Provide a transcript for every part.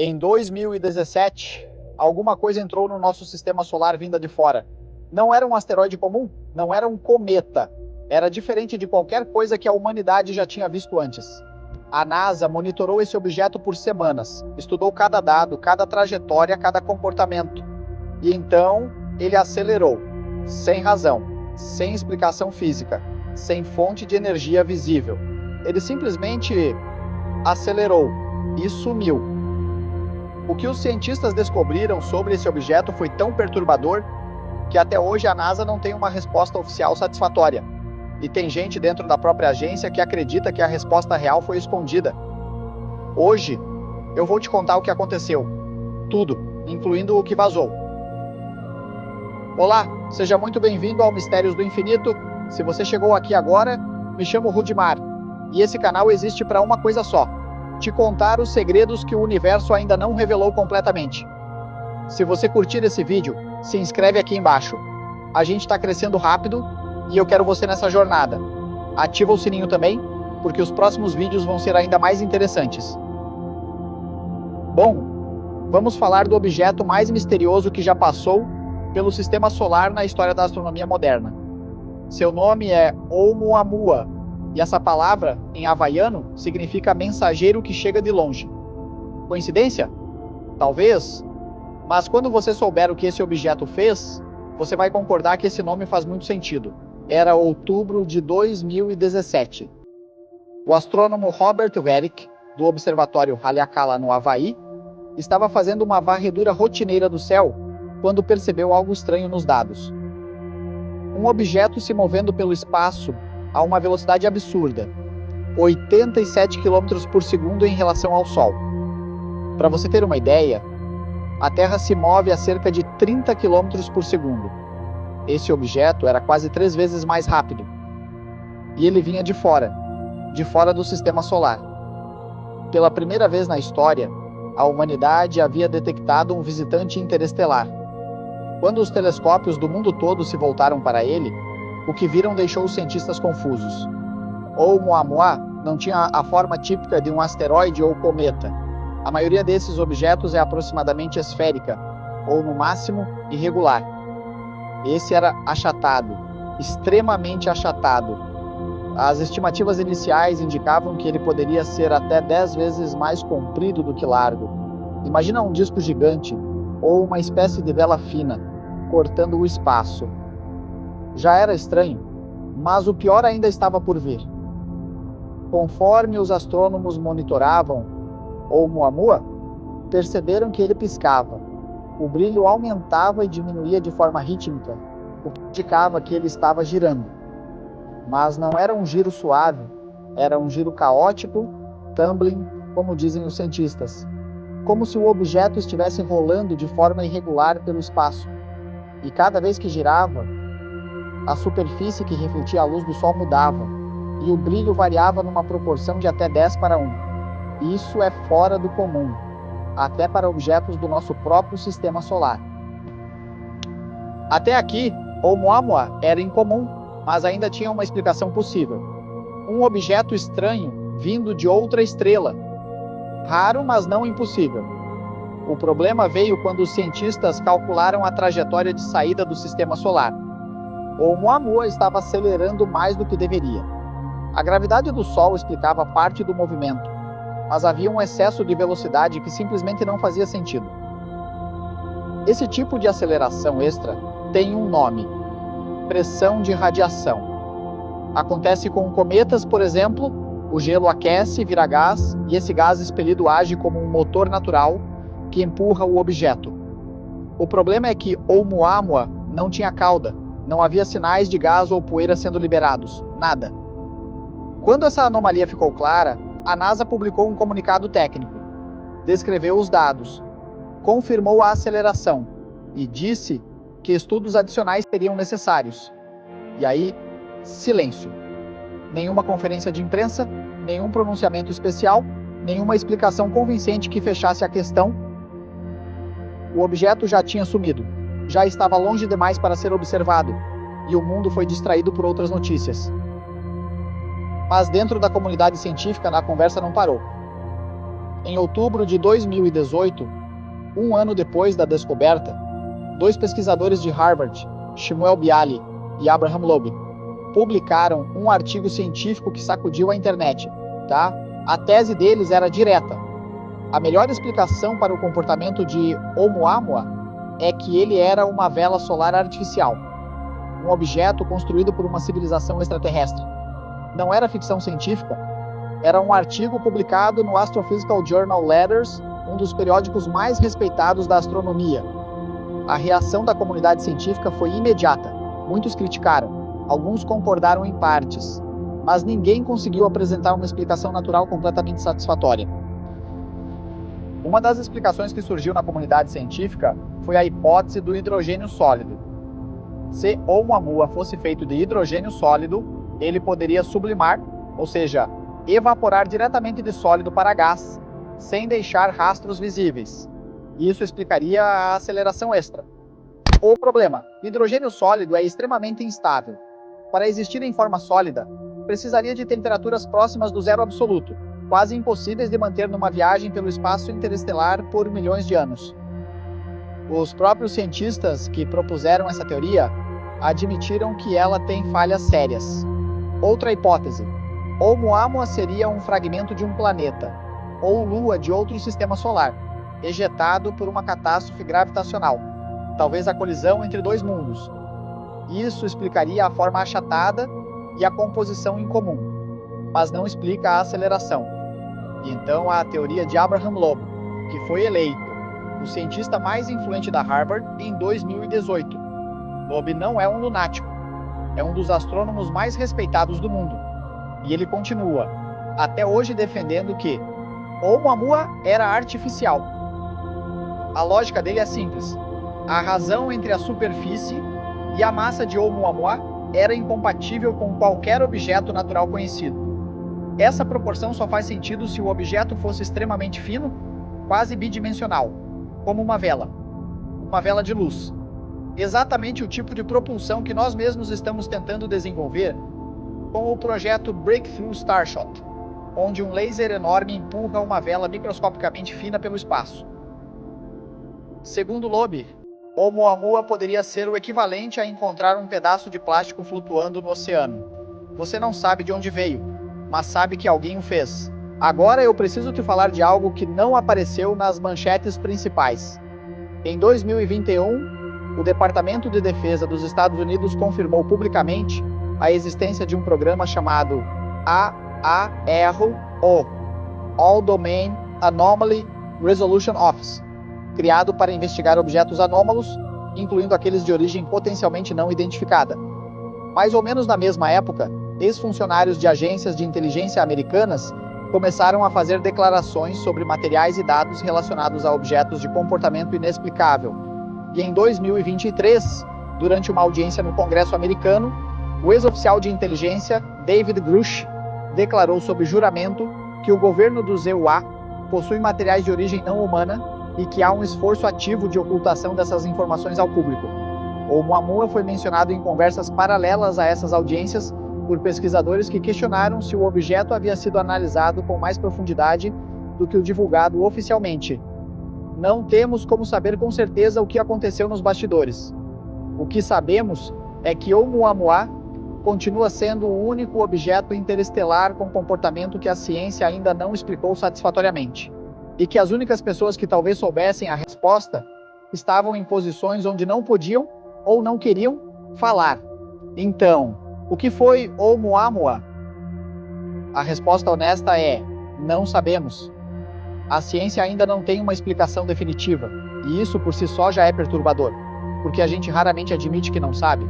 Em 2017, alguma coisa entrou no nosso sistema solar vinda de fora. Não era um asteroide comum, não era um cometa. Era diferente de qualquer coisa que a humanidade já tinha visto antes. A NASA monitorou esse objeto por semanas, estudou cada dado, cada trajetória, cada comportamento. E então, ele acelerou, sem razão, sem explicação física, sem fonte de energia visível. Ele simplesmente acelerou e sumiu. O que os cientistas descobriram sobre esse objeto foi tão perturbador que até hoje a NASA não tem uma resposta oficial satisfatória. E tem gente dentro da própria agência que acredita que a resposta real foi escondida. Hoje, eu vou te contar o que aconteceu. Tudo, incluindo o que vazou. Olá, seja muito bem-vindo ao Mistérios do Infinito. Se você chegou aqui agora, me chamo Rudimar. E esse canal existe para uma coisa só: te contar os segredos que o universo ainda não revelou completamente. Se você curtir esse vídeo, se inscreve aqui embaixo. A gente está crescendo rápido e eu quero você nessa jornada. Ativa o sininho também, porque os próximos vídeos vão ser ainda mais interessantes. Bom, vamos falar do objeto mais misterioso que já passou pelo sistema solar na história da astronomia moderna. Seu nome é Oumuamua, e essa palavra, em havaiano, significa mensageiro que chega de longe. Coincidência? Talvez. Mas quando você souber o que esse objeto fez, você vai concordar que esse nome faz muito sentido. Era outubro de 2017. O astrônomo Robert Verick, do Observatório Haleakala, no Havaí, estava fazendo uma varredura rotineira do céu quando percebeu algo estranho nos dados. Um objeto se movendo pelo espaço a uma velocidade absurda, 87 km por segundo em relação ao Sol. Para você ter uma ideia, a Terra se move a cerca de 30 km por segundo. Esse objeto era quase 3 vezes mais rápido. E ele vinha de fora do sistema solar. Pela primeira vez na história, a humanidade havia detectado um visitante interestelar. Quando os telescópios do mundo todo se voltaram para ele, o que viram deixou os cientistas confusos. Oumuamua não tinha a forma típica de um asteroide ou cometa. A maioria desses objetos é aproximadamente esférica, ou no máximo, irregular. Esse era achatado, extremamente achatado. As estimativas iniciais indicavam que ele poderia ser até 10 vezes mais comprido do que largo. Imagina um disco gigante, ou uma espécie de vela fina, cortando o espaço. Já era estranho, mas o pior ainda estava por vir. Conforme os astrônomos monitoravam Oumuamua, perceberam que ele piscava. O brilho aumentava e diminuía de forma rítmica, o que indicava que ele estava girando. Mas não era um giro suave, era um giro caótico, tumbling, como dizem os cientistas. Como se o objeto estivesse rolando de forma irregular pelo espaço. E cada vez que girava, a superfície que refletia a luz do Sol mudava, e o brilho variava numa proporção de até 10:1. Isso é fora do comum, até para objetos do nosso próprio sistema solar. Até aqui, Oumuamua era incomum, mas ainda tinha uma explicação possível. Um objeto estranho vindo de outra estrela. Raro, mas não impossível. O problema veio quando os cientistas calcularam a trajetória de saída do sistema solar. Oumuamua estava acelerando mais do que deveria. A gravidade do Sol explicava parte do movimento, mas havia um excesso de velocidade que simplesmente não fazia sentido. Esse tipo de aceleração extra tem um nome: pressão de radiação. Acontece com cometas, por exemplo. O gelo aquece, vira gás, e esse gás expelido age como um motor natural que empurra o objeto. O problema é que Oumuamua não tinha cauda, não havia sinais de gás ou poeira sendo liberados, nada. Quando essa anomalia ficou clara, a NASA publicou um comunicado técnico, descreveu os dados, confirmou a aceleração e disse que estudos adicionais seriam necessários. E aí, silêncio. Nenhuma conferência de imprensa, nenhum pronunciamento especial, nenhuma explicação convincente que fechasse a questão. O objeto já tinha sumido, já estava longe demais para ser observado, e o mundo foi distraído por outras notícias. Mas dentro da comunidade científica, a conversa não parou. Em outubro de 2018, um ano depois da descoberta, dois pesquisadores de Harvard, Shmuel Bialy e Abraham Loeb, publicaram um artigo científico que sacudiu a internet, tá? A tese deles era direta. A melhor explicação para o comportamento de Oumuamua é que ele era uma vela solar artificial, um objeto construído por uma civilização extraterrestre. Não era ficção científica, era um artigo publicado no Astrophysical Journal Letters, um dos periódicos mais respeitados da astronomia. A reação da comunidade científica foi imediata. Muitos criticaram, alguns concordaram em partes, mas ninguém conseguiu apresentar uma explicação natural completamente satisfatória. Uma das explicações que surgiu na comunidade científica foi a hipótese do hidrogênio sólido. Se Oumuamua fosse feito de hidrogênio sólido, ele poderia sublimar, ou seja, evaporar diretamente de sólido para gás, sem deixar rastros visíveis. Isso explicaria a aceleração extra. O problema: hidrogênio sólido é extremamente instável. Para existir em forma sólida, precisaria de temperaturas próximas do zero absoluto, quase impossíveis de manter numa viagem pelo espaço interestelar por milhões de anos. Os próprios cientistas que propuseram essa teoria admitiram que ela tem falhas sérias. Outra hipótese: Oumuamua seria um fragmento de um planeta, ou lua de outro sistema solar, ejetado por uma catástrofe gravitacional, talvez a colisão entre dois mundos. Isso explicaria a forma achatada e a composição incomum, mas não explica a aceleração. E então a teoria de Abraham Loeb, que foi eleito o cientista mais influente da Harvard em 2018. Loeb não é um lunático, é um dos astrônomos mais respeitados do mundo. E ele continua, até hoje, defendendo que Oumuamua era artificial. A lógica dele é simples. A razão entre a superfície e a massa de Oumuamua era incompatível com qualquer objeto natural conhecido. Essa proporção só faz sentido se o objeto fosse extremamente fino, quase bidimensional, como uma vela de luz. Exatamente o tipo de propulsão que nós mesmos estamos tentando desenvolver com o projeto Breakthrough Starshot, onde um laser enorme empurra uma vela microscopicamente fina pelo espaço. Segundo Loeb, Oumuamua poderia ser o equivalente a encontrar um pedaço de plástico flutuando no oceano. Você não sabe de onde veio, mas sabe que alguém o fez. Agora eu preciso te falar de algo que não apareceu nas manchetes principais. Em 2021, o Departamento de Defesa dos Estados Unidos confirmou publicamente a existência de um programa chamado AARO, All Domain Anomaly Resolution Office, criado para investigar objetos anômalos, incluindo aqueles de origem potencialmente não identificada. Mais ou menos na mesma época, ex-funcionários de agências de inteligência americanas começaram a fazer declarações sobre materiais e dados relacionados a objetos de comportamento inexplicável. E em 2023, durante uma audiência no Congresso americano, o ex-oficial de inteligência, David Grush, declarou sob juramento que o governo dos EUA possui materiais de origem não humana e que há um esforço ativo de ocultação dessas informações ao público. Oumuamua foi mencionado em conversas paralelas a essas audiências por pesquisadores que questionaram se o objeto havia sido analisado com mais profundidade do que o divulgado oficialmente. Não temos como saber com certeza o que aconteceu nos bastidores. O que sabemos é que Oumuamua continua sendo o único objeto interestelar com comportamento que a ciência ainda não explicou satisfatoriamente. E que as únicas pessoas que talvez soubessem a resposta estavam em posições onde não podiam ou não queriam falar. Então, o que foi Oumuamua? A resposta honesta é: não sabemos. A ciência ainda não tem uma explicação definitiva, e isso por si só já é perturbador, porque a gente raramente admite que não sabe.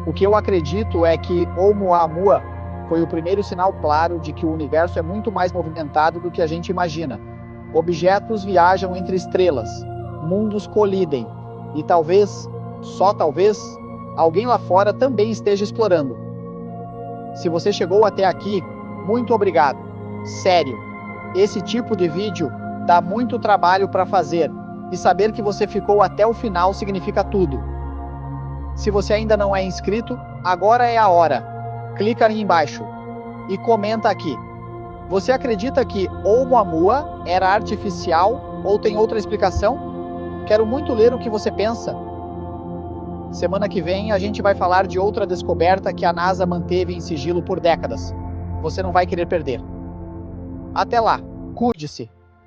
O que eu acredito é que Oumuamua foi o primeiro sinal claro de que o universo é muito mais movimentado do que a gente imagina. Objetos viajam entre estrelas, mundos colidem, e talvez, só talvez, alguém lá fora também esteja explorando. Se você chegou até aqui, muito obrigado. Sério, esse tipo de vídeo dá muito trabalho para fazer, e saber que você ficou até o final significa tudo. Se você ainda não é inscrito, agora é a hora. Clica aí embaixo e comenta aqui. Você acredita que Oumuamua era artificial ou tem outra explicação? Quero muito ler o que você pensa. Semana que vem a gente vai falar de outra descoberta que a NASA manteve em sigilo por décadas. Você não vai querer perder. Até lá, cuide-se.